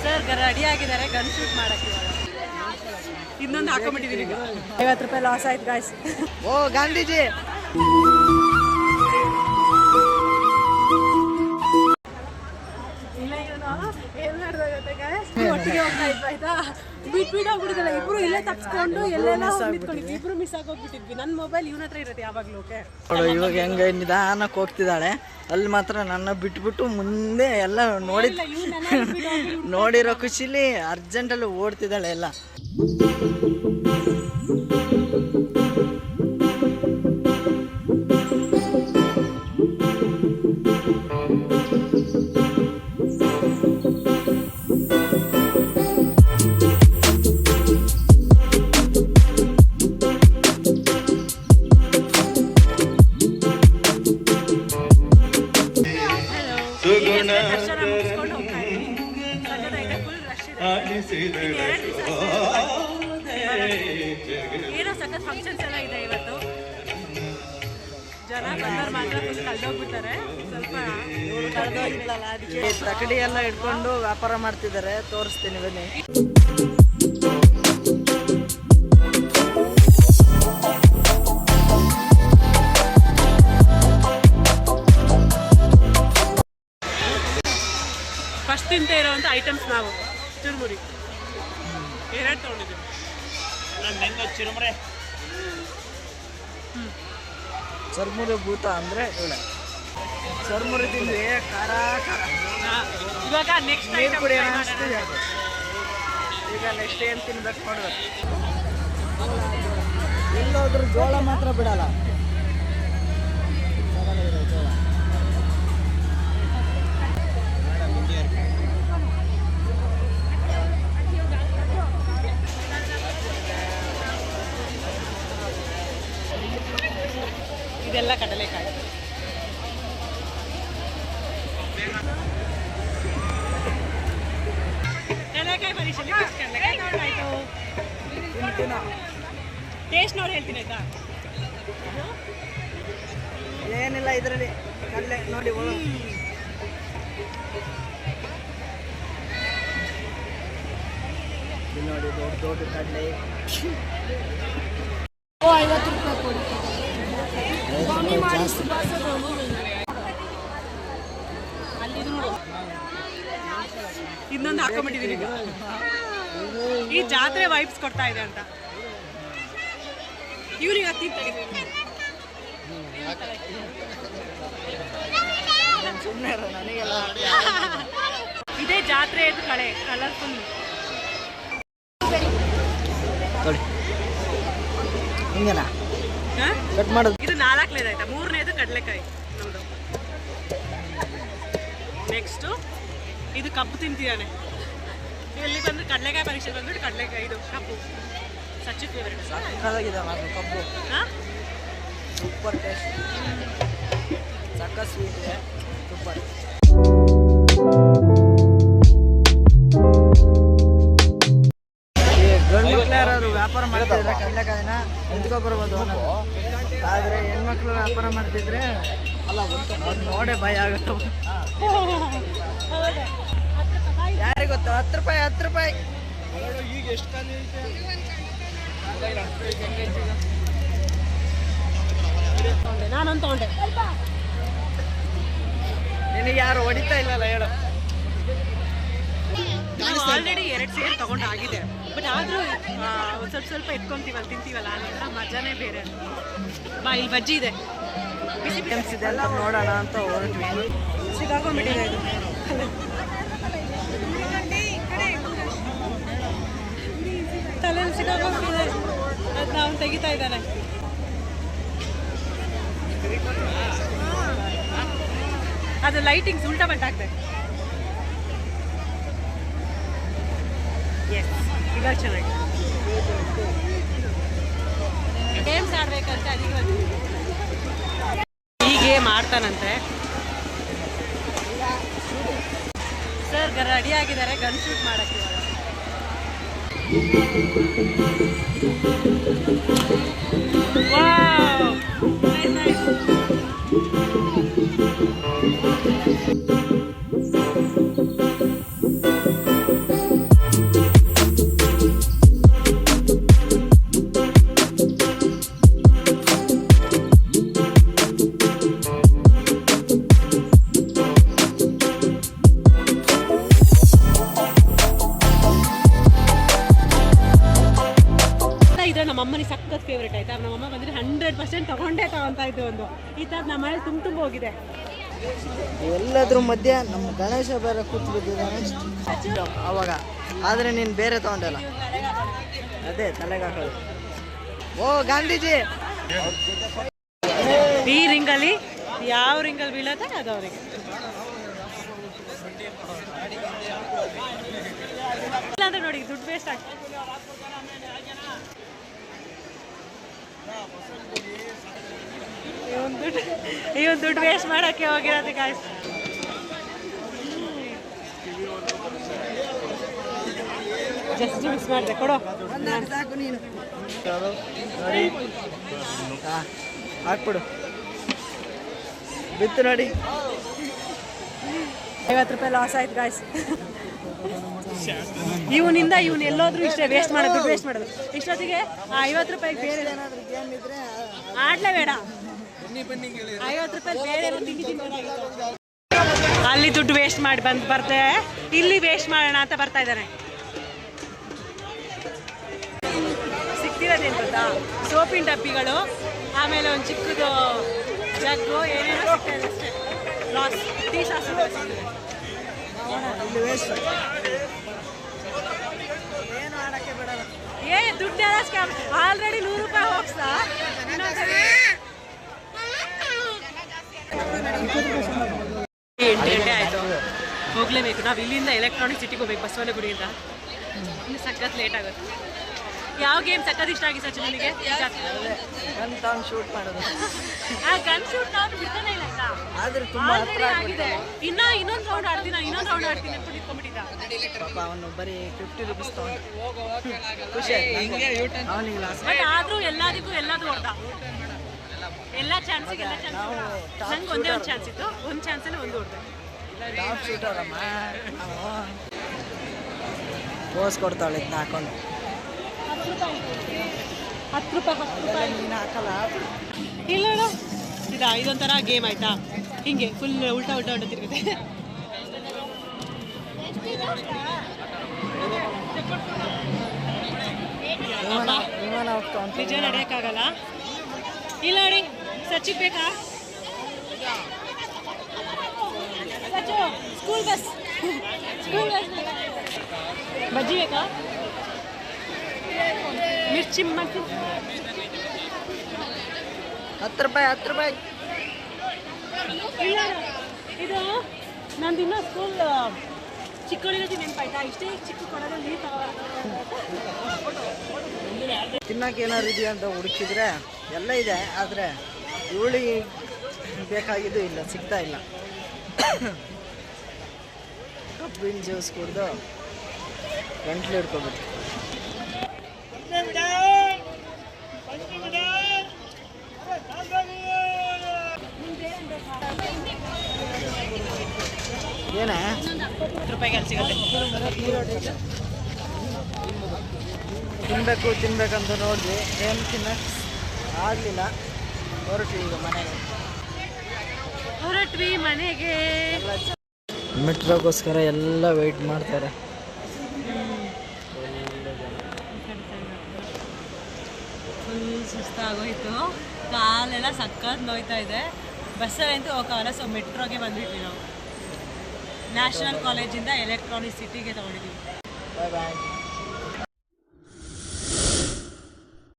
Sir ready ಆಗಿದ್ದಾರೆ gun shoot ಮಾಡಕ್ಕೆ. ಇನ್ನೊಂದು ಹಾಕೊಂಡ್ಬಿಟ್ಟಿದೀನಿ ಈಗ. 50 ರೂಪಾಯಿ ಲಾಸ್ ಆಯ್ತು ಗಾಯ್ಸ್. ಓ ಗಾಂಧೀಜಿ ಇಲ್ಲ ಇವನು ಏನ್ ಮಾಡ್ದಾಗತ್ತೆ ಗಾಯ್ಸ್, ಒಟ್ಟಿಗೆ ಹೋಗ್ತಾ ಇದ್ವಿ ಆಯ್ತಾ, ಬಿಟ್ಬಿಟ್ಟೋಗ್ಬಿಟ್ಟಿದ್ದಲ್ಲ ಇಬ್ರು ಇಲ್ಲೇ ತಪ್ಸ್ಕೊಂಡು ಎಲ್ಲೆಲ್ಲ ನಿಂತ್ಕೊಂಡಿದ್ವಿ, ಇಬ್ರು ಮಿಸ್ ಆಗೋಗ್ಬಿಟ್ಟಿದ್ವಿ. ನನ್ನ ಮೊಬೈಲ್ ಇವನ ಹತ್ರ ಇರುತ್ತೆ ಯಾವಾಗ್ಲೂ. ಓಕೆ ಇವಾಗ ಹೆಂಗ ನಿಧಾನಕ್ಕೆ ಹೋಗ್ತಿದ್ದಾಳೆ, ಅಲ್ಲಿ ಮಾತ್ರ ನನ್ನ ಬಿಟ್ಬಿಟ್ಟು ಮುಂದೆ ಎಲ್ಲ ನೋಡಿರೋ ಖುಷಿಲಿ ಅರ್ಜೆಂಟಲ್ಲಿ ಓಡ್ತಿದ್ದಾಳೆ ಎಲ್ಲ. ದರ್ಶನ ಮುಗಿಸ್ಕೊಂಡು ಹೋಗ್ತಾ ಇದ್ದೀವಿ. ಸಖತ್ತಾಗಿದೆ, ಫುಲ್ ರಶ್ ಇದೆ. ಏನೋ ಸಖತ್ ಫಂಕ್ಷನ್ಸ್ ಎಲ್ಲ ಇದೆ ಇವತ್ತು. ಜನ ಬಂದವ್ರು ಮಾತ್ರ ಫುಲ್ ಕಳ್ದೋಗ್ಬಿಡ್ತಾರೆ. ಸ್ವಲ್ಪ ಕಳ್ದೋಗಿಲ್ಲಲ್ಲ ಅದಕ್ಕೆ ತಕಡಿ ಎಲ್ಲ ಇಟ್ಕೊಂಡು ವ್ಯಾಪಾರ ಮಾಡ್ತಿದ್ದಾರೆ, ತೋರಿಸ್ತೀನಿ ಬನ್ನಿ. ಫಸ್ಟ್ ತಿಂತ ಇರೋವಂಥ ಐಟಮ್ಸ್ ನಾವು ಚುರುಮುರಿ 2 ತೊಗೊಂಡಿದ್ದೀವಿ. ಚರ್ಮುರಿ ಭೂತ ಅಂದರೆ ಇವಳೆ ಚರ್ಮುರಿ ತಿಂದ್ವಿ, ಖಾರ ಖಾರ. ಇವಾಗ ನೆಕ್ಸ್ಟ್ ನೀರು ಕುಡಿಯೋ ಅನಿಸ್ತಿದೆ. ಈಗ ನೆಕ್ಸ್ಟ್ ಏನು ತಿನ್ಬೇಕು ನೋಡ್ಬೇಕು. ಎಲ್ಲೋದ್ರೂ ಜೋಳ ಮಾತ್ರ ಬಿಡಲ್ಲ. ಜೋಳ ಇದೆಲ್ಲ ಕಡಲೆಕಾಯಿ. ಕಡಲೆಕಾಯಿ ಪರೀಕ್ಷೆ ಕಡಲೆಕಾಯಿ ನೋಡಾಯ್ತು. ಟೇಸ್ಟ್ ನೋಡಿ ಹೇಳ್ತೀನಿ ಆಯ್ತಾ. ಏನಿಲ್ಲ ಇದರಲ್ಲಿ ಕಡಲೆ ನೋಡಿ ನೋಡಿ ದೊಡ್ಡ ದೊಡ್ಡ ಕಡಲೆ. 50 ರೂಪಾಯಿ ಕೊಡಿ. ಇನ್ನೊಂದು ಹಾಕೊಂಡ್ಬಿಟ್ಟಿದೀನಿ ಈಗ. ಈ ಜಾತ್ರೆ ವೈಬ್ಸ್ ಕೊಡ್ತಾ ಇದೆ ಅಂತ ಇವ್ರಿಗೆ ಹತ್ತಿ ತೆಗೆದು ಇದೇ ಜಾತ್ರೆ ಇದು ಕಳೆ ಕಲರ್ಫುಲ್. ಹಿಂಗೇನಾ ಕಟ್ ಮಾಡೋದು? ಇದು 4ನೇದು ಆಯ್ತಾ, 3ನೇದು ಕಡಲೆಕಾಯಿ ನಮ್ದು. ನೆಕ್ಸ್ಟು ಇದು ಕಬ್ಬು ತಿಂತಿದ್ದಾನೆ. ಇಲ್ಲಿ ಬಂದ್ರೆ ಕಡಲೆಕಾಯಿ ಪರೀಕ್ಷೆ ಬಂದ್ಬಿಟ್ಟು ಕಡಲೆಕಾಯಿ ಇದು ಕಬ್ಬು ಸಚ್ಚಿ ಫೇವ್ರೇಟ್. ಕಬ್ಬು ಸೂಪರ್ ಟೇಸ್ಟ್, ಸಕ್ಕ ಸ್ವೀಟ್ ಇದೆ, ಸೂಪರ್. ಗಂಡು ಮಕ್ಳು ಯಾರು ವ್ಯಾಪಾರ ಮಾಡ್ತಿದ್ರೆ ಕಡಲೆಕಾಯಿನ ನಿಂತ್ಕೊಬರ್ಬೋದು, ಆದರೆ ಹೆಣ್ಮಕ್ಳು ವ್ಯಾಪಾರ ಮಾಡ್ತಿದ್ರೆ ನೋಡೇ ಭಯ ಆಗುತ್ತೆ. ಯಾರಿಗೆ ಗೊತ್ತು? 10 ರೂಪಾಯಿ 10 ರೂಪಾಯಿ. ಈಗ ಎಷ್ಟು ಖಾಲಿ ಐತೆ? ನಾನೊಂದು ತಗೊಂಡೆ. ನಿನಗೆ ಯಾರು ಹೊಡಿತಾ ಇಲ್ಲಲ್ಲ ಹೇಳು. ನಾವು ಆಲ್ರೆಡಿ 2 ಸೇರ್ ತಗೊಂಡಾಗಿದೆ, ಬಟ್ ಆದರೂ ಸ್ವಲ್ಪ ಎತ್ಕೊಂತೀವಲ್ಲ ತಿಂತೀವಲ್ಲ ಅದರ ಮಜಾನೇ ಬೇರೆ. ಬಾ ಇಲ್ಲಿ ಬಜ್ಜಿ ಇದೆ, ಬಿಸಿ ಇದೆ ಅಂತ ನೋಡೋಣ ಅಂತ ಹೊರಟ್ವಿ. ಸಿಗಾಕೊಂಡ್ಬಿಟ್ಟಿದೆ ಇದು. ತಲೆಯಲ್ಲಿ ಸಿಗಾಕೊಂಡ್ಬಿಟ್ಟಿದೆ, ಅದು ನಾವು ತೆಗಿತಾ ಇದ್ದಾನೆ. ಅದು ಲೈಟಿಂಗ್ಸ್ ಉಲ್ಟಾ ಬಲ್ಟಾಗ್ತದೆ. ಈಗ ಚೆನ್ನಾಗಿ ಗೇಮ್ಸ್ ಆಡ್ಬೇಕಂತ ಅದಕ್ಕೆ ಈ ಗೇಮ್ ಆಡ್ತಾನಂತೆ. ಸರ್ ರೆಡಿ ಆಗಿದ್ದಾರೆ ಗನ್ ಶೂಟ್ ಮಾಡಕ್ಕೆ. ನಮ್ಮನೆ ಸಖತ್ ಫೇವ್ರೇಟ್ ಆಯ್ತಾ. ನಮ್ಮಮ್ಮ ಬಂದರೆ 100% ತಗೊಂತಾ ಇದ್ದು ಒಂದು. ಈ ಥರ ನಮ್ಮ ಮನೇಲಿ ತುಂಬ ಹೋಗಿದೆ. ಎಲ್ಲದ್ರ ಮಧ್ಯೆ ನಮ್ಮ ಗಣೇಶ ಬೇರೆ ಕೂತು ಬಿದ್ದಿದ್ದಾನೆ ಅವಾಗ. ಆದರೆ ನೀನು ಬೇರೆ ತಗೊಂಡಲ್ಲ, ಅದೇ ತಲೆಗೆ ಹಾಕೋದು. ಓ ಗಾಂಧೀಜಿ ಈ ರಿಂಗಲ್ಲಿ ಯಾವ ರಿಂಗಲ್ಲಿ ಬೀಳತ್ತೆ ಅದು ಅವರಿಗೆ. ಅಂದ್ರೆ ನೋಡಿ ದುಡ್ಡು ವೇಸ್ಟ್ ಆಗ್ತದೆ. ಈ ಒಂದು ದುಡ್ಡು ವೇಸ್ಟ್ ಮಾಡೋಕ್ಕೆ ಹೋಗಿರೋದು ಗಾಯ್ಸ್. ಜಸ್ಟ್ ಮಿಸ್ ಮಾಡಿದೆ ಕೊಡು ಸಾಕು ನೀನು ನೋಡಿ ಹಾಕ್ಬಿಡು. ಬಿತ್ತು ನೋಡಿ 50 ರೂಪಾಯಿ ಲಾಸ್ ಆಯ್ತು ಗಾಯ್ಸ್. ಇವನಿಂದ ಇವನು ಎಲ್ಲೋದ್ರೂ ಇಷ್ಟೇ ವೇಸ್ಟ್ ಮಾಡೋದು, ವೇಸ್ಟ್ ಮಾಡೋದು. ಇಷ್ಟೊತ್ತಿಗೆ 50 ರೂಪಾಯಿಗೆ ಬೇರೆ ಏನಾದರೂ ಗೇಮ್ ಇದ್ರೆ ಆಡ್ಲೇ ಬೇಡ. 50 ರೂಪಾಯಿ ಬೇರೆ ತಿಂಡಿ ತಿನ್ನೋದಾಗಿತ್ತು. ಅಲ್ಲಿ ದುಡ್ಡು ವೇಸ್ಟ್ ಮಾಡಿ ಬರ್ತೆ, ಇಲ್ಲಿ ವೇಸ್ಟ್ ಮಾಡೋಣ ಅಂತ ಬರ್ತಾ ಇದ್ದಾನೆ. ಸಿಗ್ತಿರೋದೇನು ಗೊತ್ತಾ, ಸೋಪಿನ ಡಬ್ಬಿಗಳು, ಆಮೇಲೆ ಒಂದು ಚಿಕ್ಕದು ಜಗ್ಗು, ಏನೇನೋ ಸಿಗ್ತಾ ಇದೆ ಅಷ್ಟೇ. ಲಾಸ್. ಟೀ ಸಾಸ್ ಏನು ಆಡೋಕ್ಕೆ ಬಿಡಲ್ಲ. ದುಡ್ಡು ಎಲ್ಲ ಸ್ಕ್ಯಾಮ್. ಆಲ್ರೆಡಿ 100 ರೂಪಾಯಿ ಹೋಗ್ಸಾ. 8 ಗಂಟೆ ಆಯಿತು, ಹೋಗಲೇಬೇಕು. ನಾವು ಇಲ್ಲಿಂದ ಎಲೆಕ್ಟ್ರಾನಿಕ್ ಸಿಟಿಗೆ ಹೋಗ್ಬೇಕು, ಬಸವನಗುಡಿಯಿಂದ. ಇನ್ನು ಸಖತ್ ಲೇಟ್ ಆಗುತ್ತೆ. ಯಾವ ಗೇಮ್ ಸಖತ್ ಇಷ್ಟ ಆಗಿ ಸಚಿನ್ ನನಗೆ? ಗನ್ ಶೂಟ್ ಮಾಡೋದು. ಆ ಗನ್ ಶೂಟ್ ನಾವು ಬಿಡ್ತಾನೆ ಇಲ್ಲ ಆಯ್ತಾ. ಆದ್ರೆ ತುಂಬ ಹತ್ರ ಆಗಿದೆ. ಇನ್ನೊಂದು ರೌಂಡ್ ಆಡ್ತೀನಿ ಅಂತ ಇಟ್ಕೊಂಡ್ಬಿಟ್ಟಿದ್ದ. ಪಾಪ ಅವನು ಬರೀ 50 ರೂಪೀಸ್ ತಗೊಂಡು ಖುಷಿ ಆಯ್ತು ಅವನಿಗೆ ಲಾಸ್. ಬಟ್ ಆದ್ರೂ ಎಲ್ಲದಕ್ಕೂ ಎಲ್ಲದು ಹೊಡೆದ. ಎಲ್ಲ ಚಾನ್ಸಿಗೆ ಎಲ್ಲ ಚಾನ್ಸ್. ನಂಗೆ ಒಂದೇ ಒಂದು ಚಾನ್ಸ್ ಇತ್ತು, ಒಂದು ಚಾನ್ಸಲ್ಲಿ ಒಂದು ಹೊಡೆದೆ. ಟಾಪ್ ಶೂಟರಮ್ಮ ನಾವು ಪೋಸ್ ಕೊಡ್ತಾಳೆ ಇದನ್ನ ಹಾಕೊಂಡು. 10 ರೂಪಾಯಿ ನೀನು ಹಾಕಲ್ಲ. ಇಲ್ಲ ಇದೊಂಥರ ಗೇಮ್ ಆಯ್ತಾ, ಹಿಂಗೆ ಫುಲ್ ಉಲ್ಟಾ ತಿರುಗುತ್ತೆ. ವಿಮಾನ ಹೋಗ್ತಾ ಉಂಟು. ನಿಜ ನಡೆಯೋಕ್ಕಾಗಲ್ಲ. ಇಲ್ಲ ನೋಡಿ ಸಚಿನ್ ಬೇಕಾ? ಸ್ಕೂಲ್ ಬಸ್ ಬಜ್ಜಿ ಬೇಕಾ? ಮಿರ್ಚಿ 10 ರೂಪಾಯಿ. ಇಲ್ಲ ಇದು ನಂದು ಇನ್ನೂ ಸ್ಕೂಲ್ ಚಿಕ್ಕವಳಿರೋದು ನೆನಪಾಯ್ತಾ. ಇಷ್ಟೇ ಚಿಕ್ಕ ಕೊಡೋದು ನೀರು ತಿನ್ನಕ್ಕೆ ಏನಾದ್ರು ಇದೆಯಾ ಅಂತ ಹುಡುಕಿದ್ರೆ ಎಲ್ಲ ಇದೆ, ಆದರೆ ಇವಳಿಗೆ ಬೇಕಾಗಿದ್ದು ಇಲ್ಲ, ಸಿಗ್ತಾ ಇಲ್ಲ. ಕಬ್ಬಿನ ಜ್ಯೂಸ್ ಕುಡಿದು ಗಂಟ್ಲು ಹಿಡ್ಕೊಬಿಟ್ಟು. ಏನೇ 10 ರೂಪಾಯಿಗೆ ಅಲ್ಲಿ ಸಿಗುತ್ತೆ. ತಿನ್ಬೇಕಂತ ನೋಡಿದ್ವಿ, ಏನು ತಿನ್ನಕ್ಕೆ ಆಗಲಿಲ್ಲ. ಹೊರಟ್ವಿ ಮನೆಗೆ. ಮೆಟ್ರೋಗೋಸ್ಕರ ಎಲ್ಲ ವೆಯ್ಟ್ ಮಾಡ್ತಾರೆ. ಫುಲ್ ಸುಸ್ತಾಗೋಯ್ತು, ಕಾಲೆಲ್ಲ ಸಖತ್ ನೋಯ್ತಾ ಇದೆ. ಬಸ್ಸಲ್ಲಂತೂ ಹೋಗೋಲ್ಲ. ಸೊ ಮೆಟ್ರೋಗೆ ಬಂದ್ಬಿಟ್ವಿ ನಾವು. ನ್ಯಾಷನಲ್ ಕಾಲೇಜಿಂದ ಎಲೆಕ್ಟ್ರಾನಿಕ್ ಸಿಟಿಗೆ ತಗೊಂಡಿದ್ದೀವಿ. ಬಾಯ್ ಬಾಯ್.